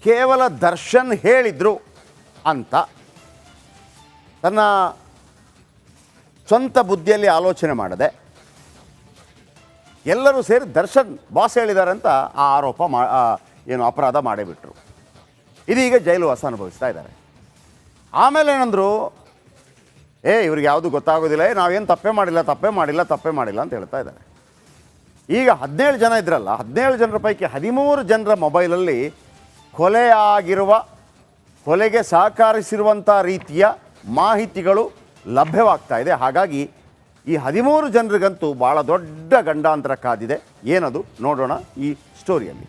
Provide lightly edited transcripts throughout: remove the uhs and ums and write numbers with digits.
ಕೇವಲ ದರ್ಶನ್ ಹೇಳಿದರು ಅಂತ ತನ್ನ ಸ್ವಂತ ಬುದ್ಧಿಯಲ್ಲಿ ಆಲೋಚನೆ ಮಾಡದೆ ಎಲ್ಲರೂ ಸೇರಿ ದರ್ಶನ್ ಬಾಸ್ ಹೇಳಿದ್ದಾರೆ ಅಂತ ಆ ಆರೋಪ ಅಪರಾಧ ಮಾಡಿಬಿಟ್ರು. ಇದೀಗ ಜೈಲುವಾಸ ಅನುಭವಿಸ್ತಾ ಇದ್ದಾರೆ. ಆಮೇಲೆ ಏನಂದರು, ಇವ್ರಿಗೆ ಯಾವುದು ಗೊತ್ತಾಗೋದಿಲ್ಲ, ನಾವೇನು ತಪ್ಪೇ ಮಾಡಿಲ್ಲ ಅಂತ ಹೇಳ್ತಾ ಇದ್ದಾರೆ. ಈಗ 17 ಜನ ಇದ್ರಲ್ಲ, 17 ಜನರ ಪೈಕಿ 13 ಜನರ ಮೊಬೈಲಲ್ಲಿ ಕೊಲೆಗೆ ಸಹಕರಿಸಿರುವಂಥ ರೀತಿಯ ಮಾಹಿತಿಗಳು ಲಭ್ಯವಾಗ್ತಾ ಇದೆ. ಹಾಗಾಗಿ ಈ 13 ಜನರಿಗಂತೂ ಭಾಳ ದೊಡ್ಡ ಗಂಡಾಂತರ ಕಾದಿದೆ. ಏನದು ನೋಡೋಣ ಈ ಸ್ಟೋರಿಯಲ್ಲಿ.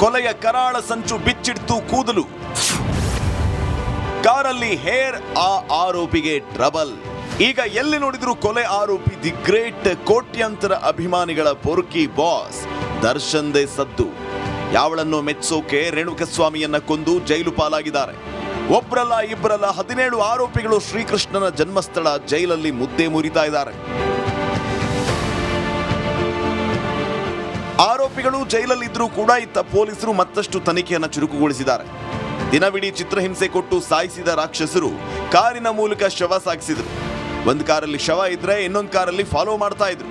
ಕೊಲೆಯ ಕರಾಳ ಸಂಚು ಬಿಚ್ಚಿಡ್ತು ಕೂದಲು, ಕಾರಲ್ಲಿ ಹೇರ್, ಆ ಆರೋಪಿಗೆ ಟ್ರಬಲ್. ಈಗ ಎಲ್ಲಿ ನೋಡಿದ್ರು ಕೊಲೆ ಆರೋಪಿ ದಿ ಗ್ರೇಟ್, ಕೋಟ್ಯಂತರ ಅಭಿಮಾನಿಗಳ ಪೊರ್ಕಿ ಬಾಸ್ ದರ್ಶನ್ದೇ ಸದ್ದು. ಯಾವಳನ್ನು ಮೆಚ್ಚೋಕೆ ರೇಣುಕಸ್ವಾಮಿಯನ್ನ ಕೊಂದು ಜೈಲು ಪಾಲಾಗಿದ್ದಾರೆ. ಒಬ್ರಲ್ಲ ಇಬ್ಬರಲ್ಲ 17 ಆರೋಪಿಗಳು ಶ್ರೀಕೃಷ್ಣನ ಜನ್ಮಸ್ಥಳ ಜೈಲಲ್ಲಿ ಮುದ್ದೆ ಮುರಿತಾ ಇದ್ದಾರೆ. ಆರೋಪಿಗಳು ಜೈಲಲ್ಲಿದ್ರೂ ಕೂಡ ಇತ್ತ ಪೊಲೀಸರು ಮತ್ತಷ್ಟು ತನಿಖೆಯನ್ನು ಚುರುಕುಗೊಳಿಸಿದ್ದಾರೆ. ದಿನವಿಡೀ ಚಿತ್ರಹಿಂಸೆ ಕೊಟ್ಟು ಸಾಯಿಸಿದ ರಾಕ್ಷಸರು ಕಾರಿನ ಮೂಲಕ ಶವ ಸಾಗಿಸಿದ್ರು. ಒಂದು ಕಾರಲ್ಲಿ ಶವ ಇದ್ರೆ ಇನ್ನೊಂದು ಕಾರಲ್ಲಿ ಫಾಲೋ ಮಾಡ್ತಾ ಇದ್ರು.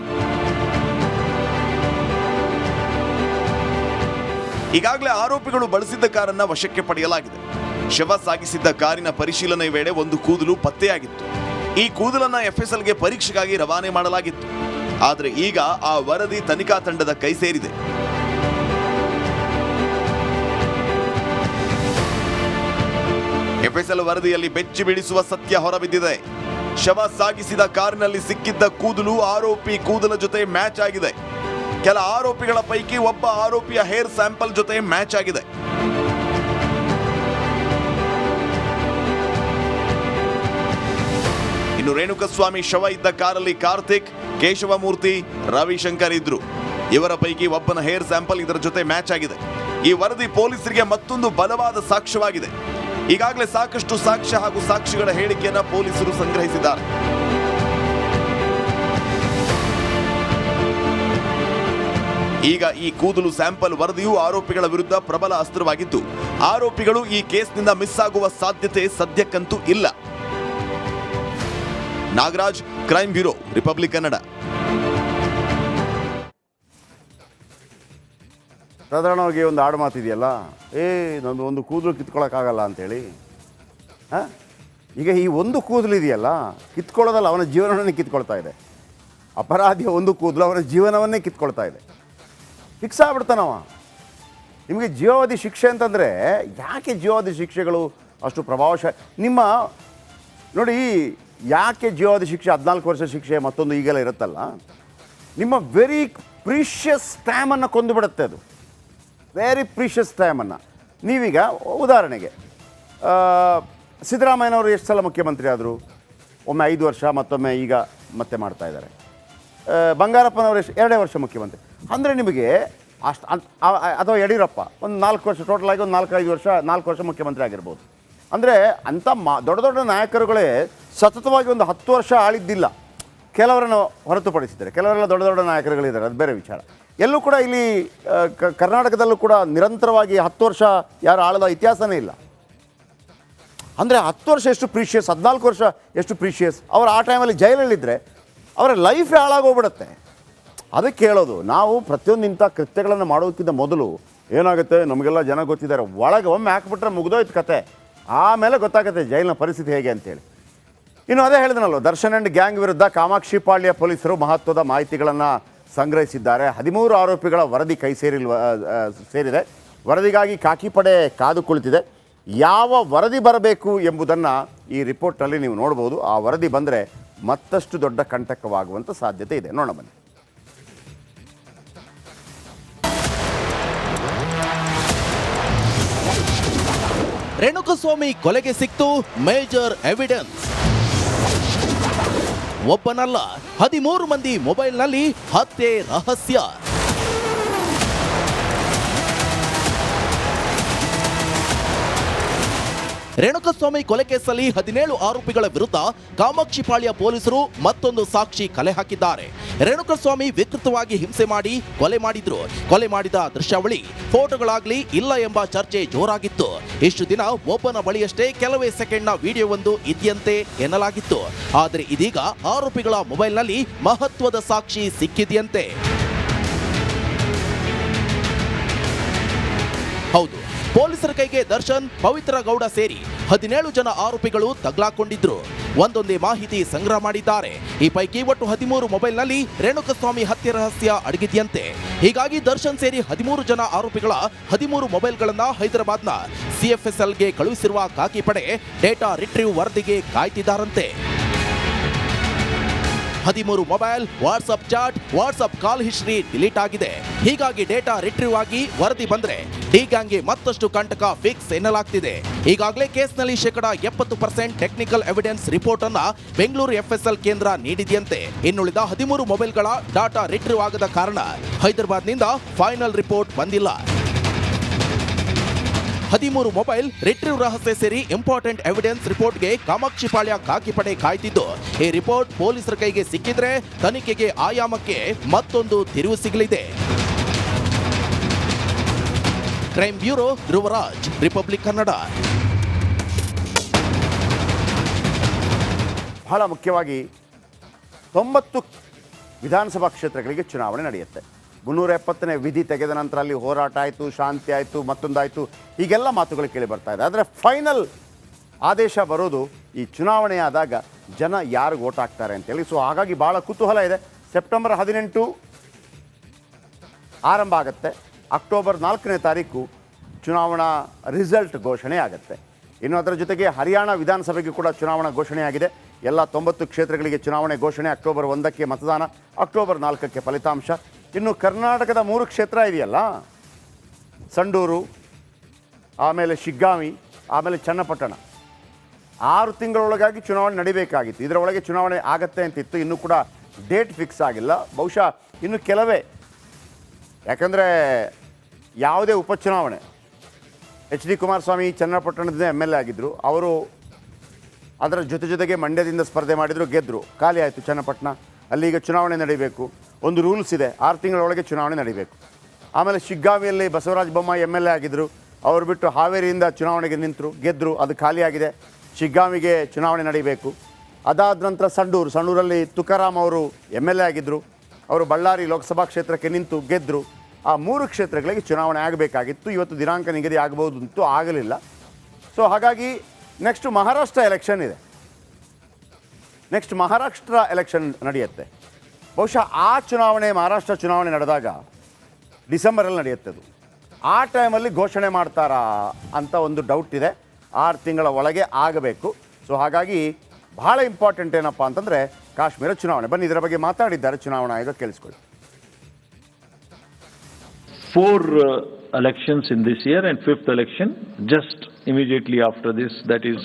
ಈಗಾಗಲೇ ಆರೋಪಿಗಳು ಬಳಸಿದ್ದ ಕಾರನ್ನ ವಶಕ್ಕೆ ಪಡೆಯಲಾಗಿದೆ. ಶವ ಸಾಗಿಸಿದ್ದ ಕಾರಿನ ಪರಿಶೀಲನೆ ವೇಳೆ ಒಂದು ಕೂದಲು ಪತ್ತೆಯಾಗಿತ್ತು. ಈ ಕೂದಲನ್ನ FSLಗೆ ಪರೀಕ್ಷೆಗಾಗಿ ರವಾನೆ ಮಾಡಲಾಗಿತ್ತು. ಆದರೆ ಈಗ ಆ ವರದಿ ತನಿಖಾ ತಂಡದ ಕೈ ಸೇರಿದೆ. FSL ವರದಿಯಲ್ಲಿ ಬೆಚ್ಚಿ ಬೀಳಿಸುವ ಸತ್ಯ ಹೊರಬಿದ್ದಿದೆ. ಶವ ಸಾಗಿಸಿದ ಕಾರಿನಲ್ಲಿ ಸಿಕ್ಕಿದ್ದ ಕೂದಲು ಆರೋಪಿ ಕೂದಲ ಜೊತೆ ಮ್ಯಾಚ್ ಆಗಿದೆ. ಕೆಲ ಆರೋಪಿಗಳ ಪೈಕಿ ಒಬ್ಬ ಆರೋಪಿಯ ಹೇರ್ ಸ್ಯಾಂಪಲ್ ಜೊತೆ ಮ್ಯಾಚ್ ಆಗಿದೆ. ಇನ್ನು ರೇಣುಕಸ್ವಾಮಿ ಶವ ಇದ್ದ ಕಾರಲ್ಲಿ ಕಾರ್ತಿಕ್, ಕೇಶವಮೂರ್ತಿ, ರವಿಶಂಕರ್ ಇದ್ರು. ಇವರ ಪೈಕಿ ಒಬ್ಬನ ಹೇರ್ ಸ್ಯಾಂಪಲ್ ಇದರ ಜೊತೆ ಮ್ಯಾಚ್ ಆಗಿದೆ. ಈ ವರದಿ ಪೊಲೀಸರಿಗೆ ಮತ್ತೊಂದು ಬಲವಾದ ಸಾಕ್ಷ್ಯವಾಗಿದೆ. ಈಗಾಗಲೇ ಸಾಕಷ್ಟು ಸಾಕ್ಷ್ಯ ಹಾಗೂ ಸಾಕ್ಷಿಗಳ ಹೇಳಿಕೆಯನ್ನ ಪೊಲೀಸರು ಸಂಗ್ರಹಿಸಿದ್ದಾರೆ. ಈಗ ಈ ಕೂದಲು ಸ್ಯಾಂಪಲ್ ವರದಿಯು ಆರೋಪಿಗಳ ವಿರುದ್ಧ ಪ್ರಬಲ ಅಸ್ತ್ರವಾಗಿದ್ದು, ಆರೋಪಿಗಳು ಈ ಕೇಸ್ನಿಂದ ಮಿಸ್ ಆಗುವ ಸಾಧ್ಯತೆ ಸದ್ಯಕ್ಕಂತೂ ಇಲ್ಲ. Nagaraj, crime bureau, republic Kannada. ಸಾಧಾರಣವಾಗಿ ಒಂದು ಆಡು ಮಾತಿದೆಯಲ್ಲ, ನಂದು ಒಂದು ಕೂದಲು ಕಿತ್ಕೊಳ್ಳೋಕ್ಕಾಗಲ್ಲ ಅಂತೇಳಿ. ಈಗ ಈ ಒಂದು ಕೂದಲು ಇದೆಯಲ್ಲ, ಕಿತ್ಕೊಳ್ಳೋದಲ್ಲ, ಅವನ ಜೀವನವನ್ನೇ ಕಿತ್ಕೊಳ್ತಾ ಇದೆ. ಅಪರಾಧಿಯ ಒಂದು ಕೂದಲು ಅವನ ಜೀವನವನ್ನೇ ಕಿತ್ಕೊಳ್ತಾ ಇದೆ. ಫಿಕ್ಸ್ ಆಗ್ಬಿಡ್ತಾನವ. ನಿಮಗೆ ಜೀವಾವಧಿ ಶಿಕ್ಷೆ ಅಂತಂದರೆ ಯಾಕೆ ಜೀವಾವಧಿ ಶಿಕ್ಷೆಗಳು ಅಷ್ಟು ಪ್ರಭಾವಶಾಲಿ? ನೋಡಿ, ಯಾಕೆ ಜೀವಾವಧಿ ಶಿಕ್ಷೆ 14 ವರ್ಷ ಶಿಕ್ಷೆ ಮತ್ತೊಂದು ಈಗೆಲ್ಲ ಇರುತ್ತಲ್ಲ, ನಿಮ್ಮ ವೆರಿ ಪ್ರೀಷಿಯಸ್ ಟೈಮನ್ನು ಕೊಂದುಬಿಡುತ್ತೆ ಅದು. ವೆರಿ ಪ್ರೀಷಿಯಸ್ ಟೈಮನ್ನು. ನೀವೀಗ ಉದಾಹರಣೆಗೆ ಸಿದ್ದರಾಮಯ್ಯನವರು ಎಷ್ಟು ಸಲ ಮುಖ್ಯಮಂತ್ರಿ ಆದರು? ಒಮ್ಮೆ 5 ವರ್ಷ, ಮತ್ತೊಮ್ಮೆ ಈಗ ಮತ್ತೆ ಮಾಡ್ತಾ ಇದ್ದಾರೆ. ಬಂಗಾರಪ್ಪನವರು 2 ವರ್ಷ ಮುಖ್ಯಮಂತ್ರಿ. ಅಂದರೆ ನಿಮಗೆ ಅಷ್ಟು ಅಥವಾ ಯಡಿಯೂರಪ್ಪ ಒಂದು 4 ವರ್ಷ, ಟೋಟಲ್ ಆಗಿ ಒಂದು 4 ವರ್ಷ ಮುಖ್ಯಮಂತ್ರಿ ಆಗಿರ್ಬೋದು. ಅಂದರೆ ಅಂಥ ದೊಡ್ಡ ದೊಡ್ಡ ನಾಯಕರುಗಳೇ ಸತತವಾಗಿ ಒಂದು 10 ವರ್ಷ ಆಳಿದ್ದಿಲ್ಲ. ಕೆಲವರನ್ನು ಹೊರತುಪಡಿಸಿದ್ದಾರೆ, ಕೆಲವರೆಲ್ಲ ದೊಡ್ಡ ದೊಡ್ಡ ನಾಯಕರುಗಳಿದ್ದಾರೆ, ಅದು ಬೇರೆ ವಿಚಾರ. ಎಲ್ಲೂ ಕೂಡ ಇಲ್ಲಿ ಕರ್ನಾಟಕದಲ್ಲೂ ಕೂಡ ನಿರಂತರವಾಗಿ 10 ವರ್ಷ ಯಾರು ಆಳದ ಇತಿಹಾಸನೇ ಇಲ್ಲ. ಅಂದರೆ 10 ವರ್ಷ ಎಷ್ಟು ಪ್ರೀಷಿಯಸ್, 14 ವರ್ಷ ಎಷ್ಟು ಪ್ರೀಷಿಯಸ್. ಅವರು ಆ ಟೈಮಲ್ಲಿ ಜೈಲಲ್ಲಿದ್ದರೆ ಅವರ ಲೈಫೇ ಹಾಳಾಗೋಗ್ಬಿಡುತ್ತೆ. ಅದಕ್ಕೆ ಹೇಳೋದು, ನಾವು ಪ್ರತಿಯೊಂದು ಇಂಥ ಕೃತ್ಯಗಳನ್ನು ಮಾಡೋದಕ್ಕಿಂತ ಮೊದಲು ಏನಾಗುತ್ತೆ, ನಮಗೆಲ್ಲ ಜನ ಗೊತ್ತಿದ್ದಾರೆ, ಒಳಗೆ ಒಮ್ಮೆ ಹಾಕ್ಬಿಟ್ರೆ ಮುಗಿದೋಯ್ತು ಕತೆ. ಆಮೇಲೆ ಗೊತ್ತಾಗುತ್ತೆ ಜೈಲಿನ ಪರಿಸ್ಥಿತಿ ಹೇಗೆ ಅಂತೇಳಿ. ಇನ್ನು ಅದೇ ಹೇಳಿದ್ನಲ್ವ, ದರ್ಶನ್ ಆ್ಯಂಡ್ ಗ್ಯಾಂಗ್ ವಿರುದ್ಧ ಕಾಮಾಕ್ಷಿಪಾಳ್ಯ ಪೊಲೀಸರು ಮಹತ್ವದ ಮಾಹಿತಿಗಳನ್ನು ಸಂಗ್ರಹಿಸಿದ್ದಾರೆ. 13 ಆರೋಪಿಗಳ ವರದಿ ಕೈ ಸೇರಿದೆ. ವರದಿಗಾಗಿ ಖಾಕಿ ಪಡೆ ಕಾದು ಕುಳಿತಿದೆ. ಯಾವ ವರದಿ ಬರಬೇಕು ಎಂಬುದನ್ನು ಈ ರಿಪೋರ್ಟ್ನಲ್ಲಿ ನೀವು ನೋಡ್ಬೋದು. ಆ ವರದಿ ಬಂದರೆ ಮತ್ತಷ್ಟು ದೊಡ್ಡ ಕಂಟಕವಾಗುವಂಥ ಸಾಧ್ಯತೆ ಇದೆ. ನೋಡೋಣ ಬನ್ನಿ. ರೇಣುಕಸ್ವಾಮಿ ಕೊಲೆಗೆ ಸಿಕ್ತು ಮೇಜರ್ ಎವಿಡೆನ್ಸ್. ಒಬ್ಬನಲ್ಲ 13 ಮಂದಿ ಮೊಬೈಲ್ನಲ್ಲಿ ಹತ್ಯೆ ರಹಸ್ಯ. ರೇಣುಕಸ್ವಾಮಿ ಕೊಲೆ ಕೇಸಲ್ಲಿ 17 ಆರೋಪಿಗಳ ವಿರುದ್ಧ ಕಾಮಾಕ್ಷಿಪಾಳ್ಯ ಪೊಲೀಸರು ಮತ್ತೊಂದು ಸಾಕ್ಷಿ ಕಲೆ ಹಾಕಿದ್ದಾರೆ. ರೇಣುಕಸ್ವಾಮಿ ವಿಕೃತವಾಗಿ ಹಿಂಸೆ ಮಾಡಿ ಕೊಲೆ ಮಾಡಿದ್ರು. ಕೊಲೆ ಮಾಡಿದ ದೃಶ್ಯಾವಳಿ, ಫೋಟೋಗಳಾಗ್ಲಿ ಇಲ್ಲ ಎಂಬ ಚರ್ಚೆ ಜೋರಾಗಿತ್ತು. ಇಷ್ಟು ದಿನ ಒಬ್ಬನ ಬಳಿಯಷ್ಟೇ ಕೆಲವೇ ಸೆಕೆಂಡ್ನ ವಿಡಿಯೋವೊಂದು ಇದೆಯಂತೆ ಎನ್ನಲಾಗಿತ್ತು. ಆದರೆ ಇದೀಗ ಆರೋಪಿಗಳ ಮೊಬೈಲ್ನಲ್ಲಿ ಮಹತ್ವದ ಸಾಕ್ಷಿ ಸಿಕ್ಕಿದೆಯಂತೆ. ಹೌದು, ಪೊಲೀಸರ ಕೈಗೆ ದರ್ಶನ್, ಪವಿತ್ರ ಗೌಡ ಸೇರಿ 17 ಜನ ಆರೋಪಿಗಳು ತಗ್ಲಾಕೊಂಡಿದ್ರು. ಒಂದೊಂದೇ ಮಾಹಿತಿ ಸಂಗ್ರಹ ಮಾಡಿದ್ದಾರೆ. ಈ ಪೈಕಿ ಒಟ್ಟು 13 ಮೊಬೈಲ್ನಲ್ಲಿ ರೇಣುಕಸ್ವಾಮಿ ಹತ್ಯೆ ರಹಸ್ಯ ಅಡಗಿದೆಯಂತೆ. ಹೀಗಾಗಿ ದರ್ಶನ್ ಸೇರಿ 13 ಜನ ಆರೋಪಿಗಳ 13 ಮೊಬೈಲ್ಗಳನ್ನ ಹೈದರಾಬಾದ್ನ ಸಿಎಫ್ಎಸ್ಎಲ್ಗೆ ಕಳುಹಿಸಿರುವ ಖಾಕಿ ಪಡೆ ಡೇಟಾ ರಿಟ್ರೀವ್ ವರದಿಗೆ ಕಾಯ್ತಿದ್ದಾರಂತೆ. 13 ಮೊಬೈಲ್, ವಾಟ್ಸ್ಆಪ್ ಚಾಟ್, ವಾಟ್ಸ್ಆಪ್ ಕಾಲ್ ಹಿಸ್ಟ್ರಿ ಡಿಲೀಟ್ ಆಗಿದೆ. ಹೀಗಾಗಿ ಡೇಟಾ ರಿಟ್ರೀವ್ ಆಗಿ ವರದಿ ಬಂದ್ರೆ ಡಿ ಗ್ಯಾಂಗ್ಗೆ ಮತ್ತಷ್ಟು ಕಂಟಕ ಫಿಕ್ಸ್ ಎನ್ನಲಾಗ್ತಿದೆ. ಈಗಾಗಲೇ ಕೇಸ್ನಲ್ಲಿ 70% ಟೆಕ್ನಿಕಲ್ ಎವಿಡೆನ್ಸ್ ರಿಪೋರ್ಟ್ ಅನ್ನ ಬೆಂಗಳೂರು ಎಫ್ಎಸ್ಎಲ್ ಕೇಂದ್ರ ನೀಡಿದೆಯಂತೆ. ಇನ್ನುಳಿದ 13 ಮೊಬೈಲ್ಗಳ ಡಾಟಾ ರಿಟ್ರೀವ್ ಆಗದ ಕಾರಣ ಹೈದರಾಬಾದ್ನಿಂದ ಫೈನಲ್ ರಿಪೋರ್ಟ್ ಬಂದಿಲ್ಲ. 13 ಮೊಬೈಲ್ ರಿಟ್ರೀವ್ ರಹಸ್ಯ ಸೇರಿ ಇಂಪಾರ್ಟೆಂಟ್ ಎವಿಡೆನ್ಸ್ ರಿಪೋರ್ಟ್ಗೆ ಕಾಮಾಕ್ಷಿಪಾಳ್ಯ ಖಾಕಿ ಪಡೆ ಕಾಯ್ತಿದ್ದು, ಈ ರಿಪೋರ್ಟ್ ಪೊಲೀಸರ ಕೈಗೆ ಸಿಕ್ಕಿದ್ರೆ ತನಿಖೆಗೆ ಆಯಾಮಕ್ಕೆ ಮತ್ತೊಂದು ತಿರುವು ಸಿಗಲಿದೆ. Crime bureau, Dhruvaraj, republic Kannada. ಬಹಳ ಮುಖ್ಯವಾಗಿ 90 ವಿಧಾನಸಭಾ ಕ್ಷೇತ್ರಗಳಿಗೆ ಚುನಾವಣೆ ನಡೆಯುತ್ತೆ. 370ನೇ ವಿಧಿ ತೆಗೆದ ನಂತರ ಅಲ್ಲಿ ಹೋರಾಟ ಆಯಿತು, ಶಾಂತಿ ಆಯಿತು, ಮತ್ತೊಂದಾಯಿತು, ಹೀಗೆಲ್ಲ ಮಾತುಗಳು ಕೇಳಿ ಬರ್ತಾ ಇದೆ. ಆದರೆ ಫೈನಲ್ ಆದೇಶ ಬರೋದು ಈ ಚುನಾವಣೆ ಆದಾಗ ಜನ ಯಾರಿಗೆ ವೋಟ್ ಹಾಕ್ತಾರೆ ಅಂತೇಳಿ. ಸೊ ಹಾಗಾಗಿ ಭಾಳ ಕುತೂಹಲ ಇದೆ. ಸೆಪ್ಟೆಂಬರ್ 18 ಆರಂಭ ಆಗುತ್ತೆ. ಅಕ್ಟೋಬರ್ 4ನೇ ತಾರೀಕು ಚುನಾವಣಾ ರಿಸಲ್ಟ್ ಘೋಷಣೆ ಆಗುತ್ತೆ. ಇನ್ನು ಅದರ ಜೊತೆಗೆ ಹರಿಯಾಣ ವಿಧಾನಸಭೆಗೆ ಕೂಡ ಚುನಾವಣಾ ಘೋಷಣೆ ಆಗಿದೆ. ಎಲ್ಲ 90 ಕ್ಷೇತ್ರಗಳಿಗೆ ಚುನಾವಣೆ ಘೋಷಣೆ. ಅಕ್ಟೋಬರ್ 1ಕ್ಕೆ ಮತದಾನ, ಅಕ್ಟೋಬರ್ 4ಕ್ಕೆ ಫಲಿತಾಂಶ. ಇನ್ನು ಕರ್ನಾಟಕದ 3 ಕ್ಷೇತ್ರ ಇದೆಯಲ್ಲ, ಸಂಡೂರು, ಆಮೇಲೆ ಶಿಗ್ಗಾಂವಿ, ಆಮೇಲೆ ಚನ್ನಪಟ್ಟಣ, 6 ತಿಂಗಳೊಳಗಾಗಿ ಚುನಾವಣೆ ನಡಿಬೇಕಾಗಿತ್ತು. ಇದರ ಒಳಗೆ ಚುನಾವಣೆ ಆಗತ್ತೆ ಅಂತಿತ್ತು. ಇನ್ನೂ ಕೂಡ ಡೇಟ್ ಫಿಕ್ಸ್ ಆಗಿಲ್ಲ. ಬಹುಶಃ ಇನ್ನು ಕೆಲವೇ, ಯಾಕಂದರೆ ಯಾವುದೇ ಉಪಚುನಾವಣೆ, ಎಚ್ ಡಿ ಕುಮಾರಸ್ವಾಮಿ ಚನ್ನಪಟ್ಟಣದಿಂದ MLA ಆಗಿದ್ದರು. ಅವರು ಅದರ ಜೊತೆಗೆ ಮಂಡ್ಯದಿಂದ ಸ್ಪರ್ಧೆ ಮಾಡಿದರು, ಗೆದ್ದರು, ಖಾಲಿ ಆಯಿತು ಚನ್ನಪಟ್ಟಣ. ಅಲ್ಲಿಗ ಚುನಾವಣೆ ನಡೀಬೇಕು. ಒಂದು ರೂಲ್ಸ್ ಇದೆ, 6 ತಿಂಗಳೊಳಗೆ ಚುನಾವಣೆ ನಡೀಬೇಕು. ಆಮೇಲೆ ಶಿಗ್ಗಾಂವಿಯಲ್ಲಿ ಬಸವರಾಜ ಬೊಮ್ಮಾಯಿ MLA ಆಗಿದ್ದರು. ಅವರು ಬಿಟ್ಟು ಹಾವೇರಿಯಿಂದ ಚುನಾವಣೆಗೆ ನಿಂತರು, ಗೆದ್ದರು, ಅದು ಖಾಲಿಯಾಗಿದೆ. ಶಿಗ್ಗಾಂವಿಗೆ ಚುನಾವಣೆ ನಡೀಬೇಕು. ಅದಾದ ನಂತರ ಸಂಡೂರಲ್ಲಿ ತುಕಾರಾಮ್ ಅವರು MLA ಆಗಿದ್ದರು. ಅವರು ಬಳ್ಳಾರಿ ಲೋಕಸಭಾ ಕ್ಷೇತ್ರಕ್ಕೆ ನಿಂತು ಗೆದ್ದರು. ಆ 3 ಕ್ಷೇತ್ರಗಳಿಗೆ ಚುನಾವಣೆ ಆಗಬೇಕಾಗಿತ್ತು. ಇವತ್ತು ದಿನಾಂಕ ನಿಗದಿ ಆಗಬಹುದು ಅಂತೂ ಆಗಲಿಲ್ಲ. ಸೊ ಹಾಗಾಗಿ ನೆಕ್ಸ್ಟ್ ಮಹಾರಾಷ್ಟ್ರ ಎಲೆಕ್ಷನ್ ಇದೆ. ನೆಕ್ಸ್ಟ್ ಮಹಾರಾಷ್ಟ್ರ ಎಲೆಕ್ಷನ್ ನಡೆಯುತ್ತೆ. ಬಹುಶಃ ಆ ಚುನಾವಣೆ, ಮಹಾರಾಷ್ಟ್ರ ಚುನಾವಣೆ ನಡೆದಾಗ ಡಿಸೆಂಬರಲ್ಲಿ ನಡೆಯುತ್ತೆ. ಅದು ಆ ಟೈಮಲ್ಲಿ ಘೋಷಣೆ ಮಾಡ್ತಾರಾ ಅಂತ ಒಂದು ಡೌಟ್ ಇದೆ. 6 ತಿಂಗಳ ಒಳಗೆ ಆಗಬೇಕು. ಸೊ ಹಾಗಾಗಿ ಬಹಳ ಇಂಪಾರ್ಟೆಂಟ್ ಏನಪ್ಪ ಅಂತಂದರೆ ಕಾಶ್ಮೀರ ಚುನಾವಣೆ. ಬನ್ನಿ ಇದರ ಬಗ್ಗೆ ಮಾತಾಡಿದ್ದಾರೆ ಚುನಾವಣಾ ಆಯೋಗ, ಕೇಳಿಸ್ಕೊಳ್ಳಿ. 4 elections in this year and 5th election just immediately after this, that is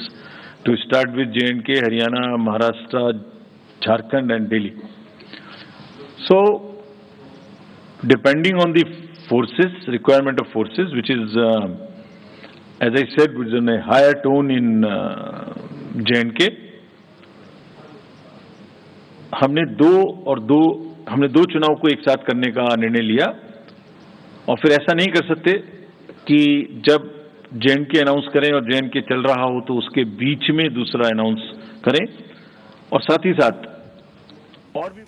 to start with J&K, Haryana, Maharashtra, Jharkhand and Delhi. So depending on the forces, requirement of forces, which is as I said, which is in a higher tone in J&K, हमने दो चुनाव को एक साथ करने का निर्णय लिया. और फिर ऐसा नहीं कर सकते कि जब J&K अनाउंस करें और J&K चल रहा हो तो उसके बीच में दूसरा अनाउंस करें. और साथ ही साथ और भी